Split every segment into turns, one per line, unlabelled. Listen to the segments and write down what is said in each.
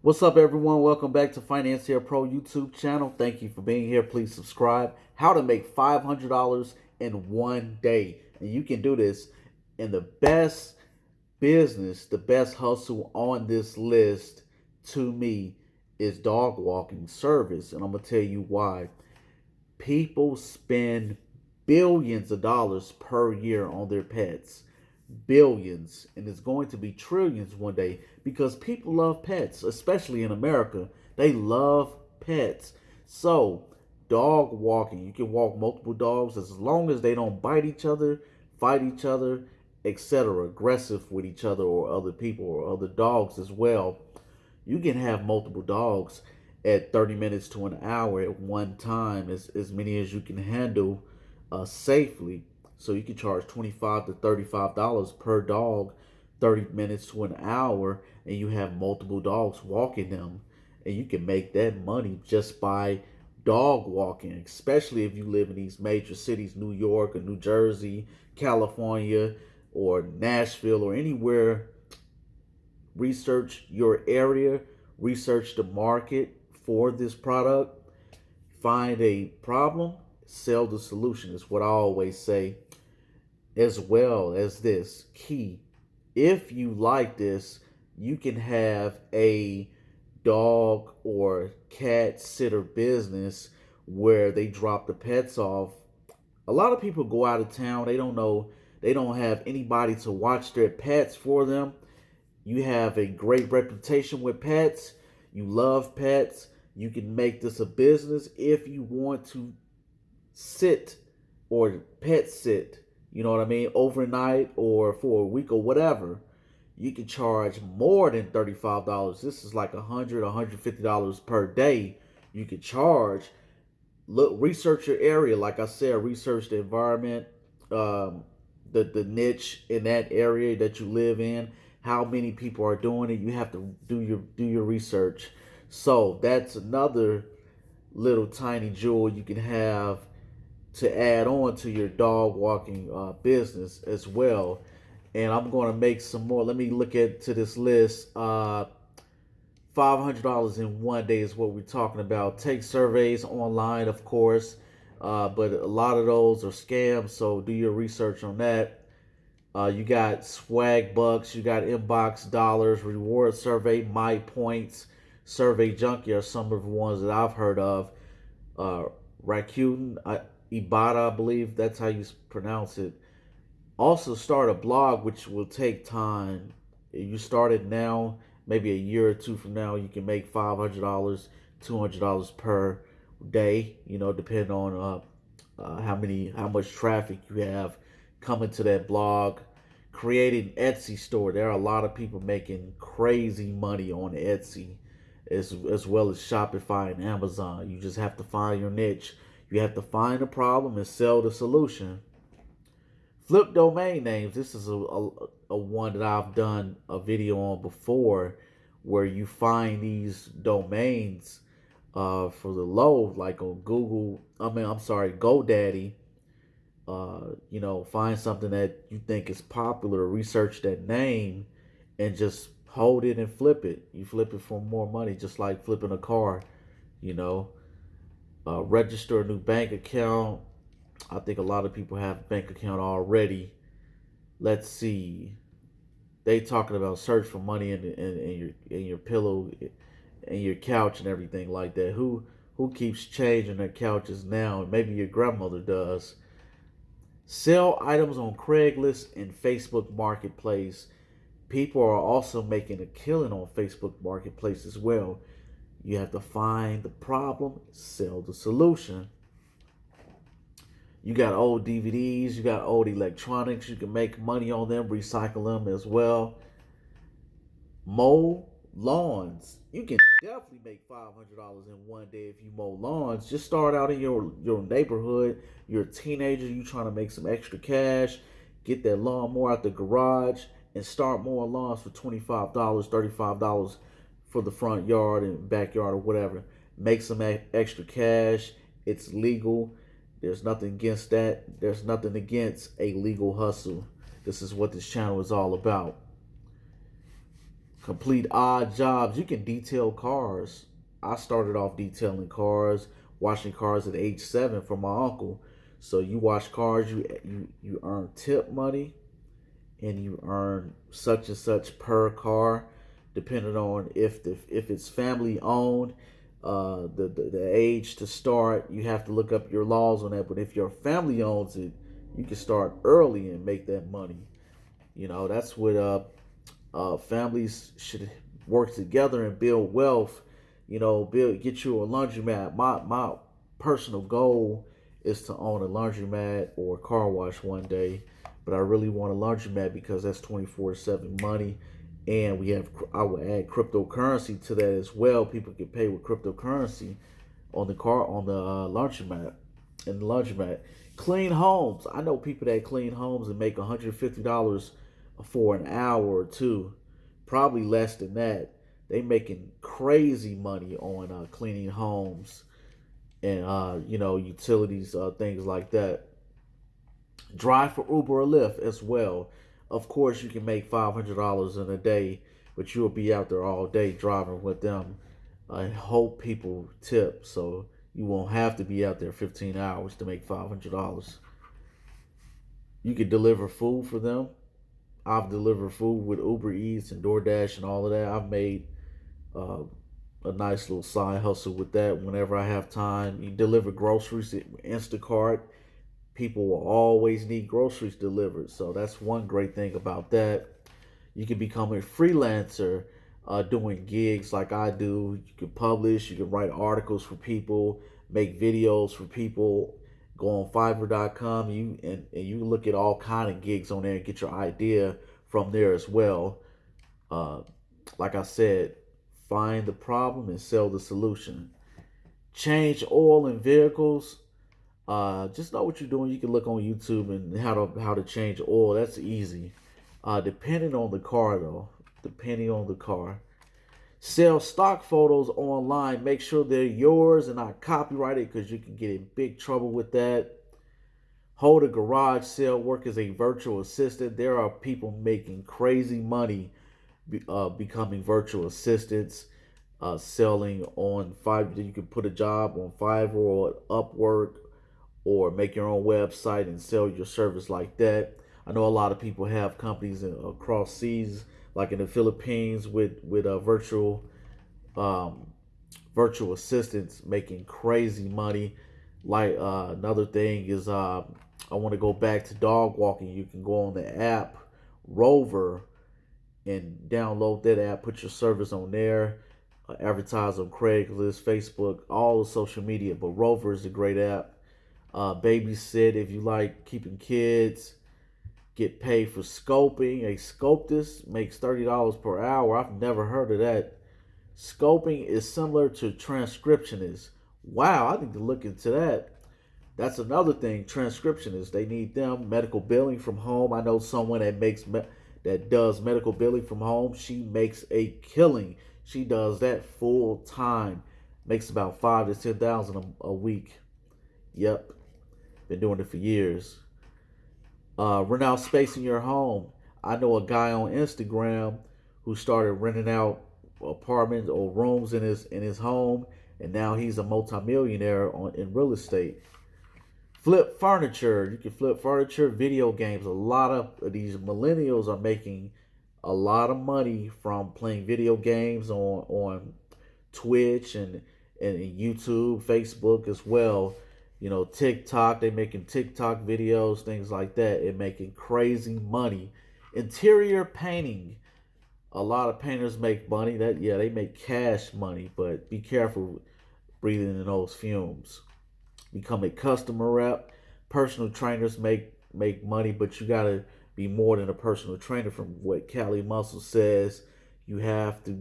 What's up, everyone? Welcome back to Financier Pro YouTube channel. Thank you for being here. Please subscribe. How to make $500 in one day. And you can do this in the best business, the best hustle on this list to me is dog walking service. And I'm going to tell you why. People spend billions of dollars per year on their pets. Billions. And it's going to be trillions one day because people love pets, especially in America. They love pets. So, dog walking, you can walk multiple dogs as long as they don't bite each other, fight each other, etc., aggressive with each other or other people or other dogs as well. You can have multiple dogs at 30 minutes to an hour at one time, as many as you can handle safely. So you can charge $25 to $35 per dog, 30 minutes to an hour, and you have multiple dogs walking them. And you can make that money just by dog walking, especially if you live in these major cities, New York or New Jersey, California, or Nashville, or anywhere. Research your area, research the market for this product, find a problem, sell the solution, is what I always say. As well as this key, if you like this, you can have a dog or cat sitter business where they drop the pets off. A lot of people go out of town, they don't know, they don't have anybody to watch their pets for them. You have a great reputation with pets, you love pets, you can make this a business if you want to sit or pet sit, you know what I mean, overnight or for a week or whatever. You can charge more than $35. This is like $100, $150 per day. You can charge. Look, research your area. Like I said, research the environment, the niche in that area that you live in. How many people are doing it? You have to do your research. So that's another little tiny jewel you can have to add on to your dog walking business as well. And I'm going to make some more. Let me look at to this list. $500 in one day is what we're talking about. Take surveys online, of course, but a lot of those are scams. So do your research on that. You got swag bucks, you got inbox dollars, reward survey, my points, survey junkie are some of the ones that I've heard of. Uh, Rakuten, Ibarra, I believe that's how you pronounce it. Also, start a blog, which will take time. If you start it now, maybe a year or two from now, you can make $500, $200 per day. Depending on how much traffic you have coming to that blog. Creating Etsy store. There are a lot of people making crazy money on Etsy, as well as Shopify and Amazon. You just have to find your niche. You have to find a problem and sell the solution. Flip domain names. This is a one that I've done a video on before, where you find these domains for the low, like on Google. I'm sorry, GoDaddy. Find something that you think is popular, research that name, and just hold it and flip it. You flip it for more money, just like flipping a car. You know, register a new bank account. I think a lot of people have a bank account already. Let's see. They talking about search for money in your pillow, and your couch and everything like that. Who keeps changing their couches now? Maybe your grandmother does. Sell items on Craigslist and Facebook Marketplace. People are also making a killing on Facebook Marketplace as well. You have to find the problem, sell the solution. You got old DVDs, you got old electronics, you can make money on them, recycle them as well. Mow lawns. You can definitely make $500 in one day if you mow lawns. Just start out in your neighborhood. You're a teenager, you trying to make some extra cash, get that lawnmower out the garage and start mowing lawns for $25, $35 for the front yard and backyard or whatever. Make some extra cash. It's legal. There's nothing against that. There's nothing against a legal hustle. This is what this channel is all about. complete odd jobs. You can detail cars. I started off detailing cars, washing cars at age 7 for my uncle. So you wash cars, you earn tip money, and you earn such and such per car, depending on if it's family owned. The age to start, you have to look up your laws on that. But if your family owns it, you can start early and make that money. That's what families should work together and build wealth. Get you a laundromat. My personal goal is to own a laundromat or a car wash one day, but I really want a laundromat because that's 24/7 money, and I will add cryptocurrency to that as well. People can pay with cryptocurrency on the laundromat and the laundromat. Clean homes. I know people that clean homes and make $150 for an hour or two, probably less than that. They making crazy money on cleaning homes and utilities, things like that. Drive for Uber or Lyft as well. Of course, you can make $500 in a day, but you'll be out there all day driving with them. I hope people tip, so you won't have to be out there 15 hours to make $500. You can deliver food for them. I've delivered food with Uber Eats and DoorDash and all of that. I've made uh, a nice little side hustle with that whenever I have time. You deliver groceries, Instacart. People will always need groceries delivered. So that's one great thing about that. You can become a freelancer doing gigs like I do. You can publish, you can write articles for people, make videos for people. Go on Fiverr.com, and you look at all kind of gigs on there and get your idea from there as well. Uh, like I said, find the problem and sell the solution. Change oil in vehicles. Just know what you're doing. You can look on YouTube and how to change oil. That's easy. Depending on the car though. Depending on the car. Sell stock photos online. Make sure they're yours and not copyrighted because you can get in big trouble with that. Hold a garage sale. Work as a virtual assistant. There are people making crazy money becoming virtual assistants, selling on Fiverr. You can put a job on Fiverr or Upwork or make your own website and sell your service like that. I know a lot of people have companies across seas, like in the Philippines, with um, virtual assistants making crazy money. Like another thing is, I want to go back to dog walking. You can go on the app Rover and download that app. Put your service on there. Advertise on Craigslist, Facebook, all the social media. But Rover is a great app. Babysit if you like keeping kids. Get paid for scoping. A scopist makes $30 per hour. I've never heard of that. Scoping is similar to transcriptionists. Wow, I need to look into that. That's another thing. Transcriptionists, they need them. Medical billing from home. I know someone that does medical billing from home. She makes a killing. She does that full time. Makes about 5 to 10,000 a week. Yep, been doing it for years. Rent out space in your home. I know a guy on Instagram who started renting out apartments or rooms in his home, and now he's a multimillionaire in real estate. Flip furniture. You can flip furniture, video games. A lot of these millennials are making a lot of money from playing video games on Twitch and YouTube, Facebook as well. TikTok, they making TikTok videos, things like that, and making crazy money. Interior painting. A lot of painters make money. They make cash money, but be careful breathing in those fumes. Become a customer rep. Personal trainers make money, but you gotta be more than a personal trainer. From what Cali Muscle says, you have to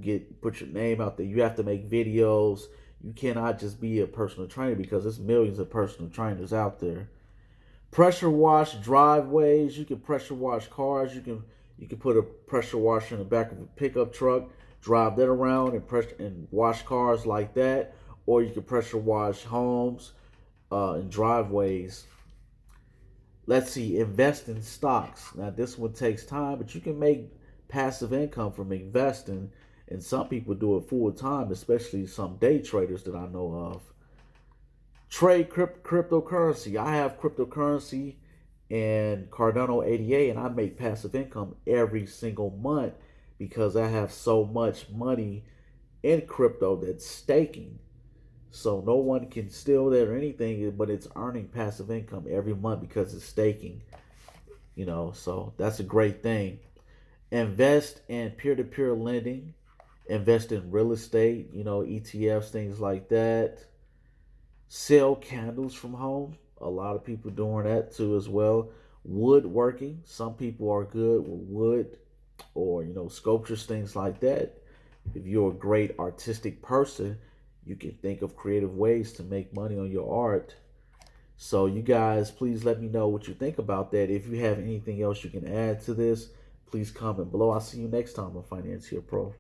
put your name out there. You have to make videos. You cannot just be a personal trainer because there's millions of personal trainers out there. Pressure wash driveways. You can pressure wash cars. You can put a pressure washer in the back of a pickup truck, drive that around and wash cars like that. Or you can pressure wash homes and driveways. Let's see, invest in stocks. Now this one takes time, but you can make passive income from investing, and some people do it full time, especially some day traders that I know of. Trade cryptocurrency. I have cryptocurrency and Cardano 88, and I make passive income every single month because I have so much money in crypto that's staking. So no one can steal that or anything, but it's earning passive income every month because it's staking. So that's a great thing. Invest in peer-to-peer lending, invest in real estate, ETFs, things like that. Sell candles from home. A lot of people doing that too as well. Woodworking. Some people are good with wood or sculptures, things like that. If you're a great artistic person, you can think of creative ways to make money on your art. So you guys, please let me know what you think about that. If you have anything else you can add to this, please comment below. I'll see you next time on Financier Pro.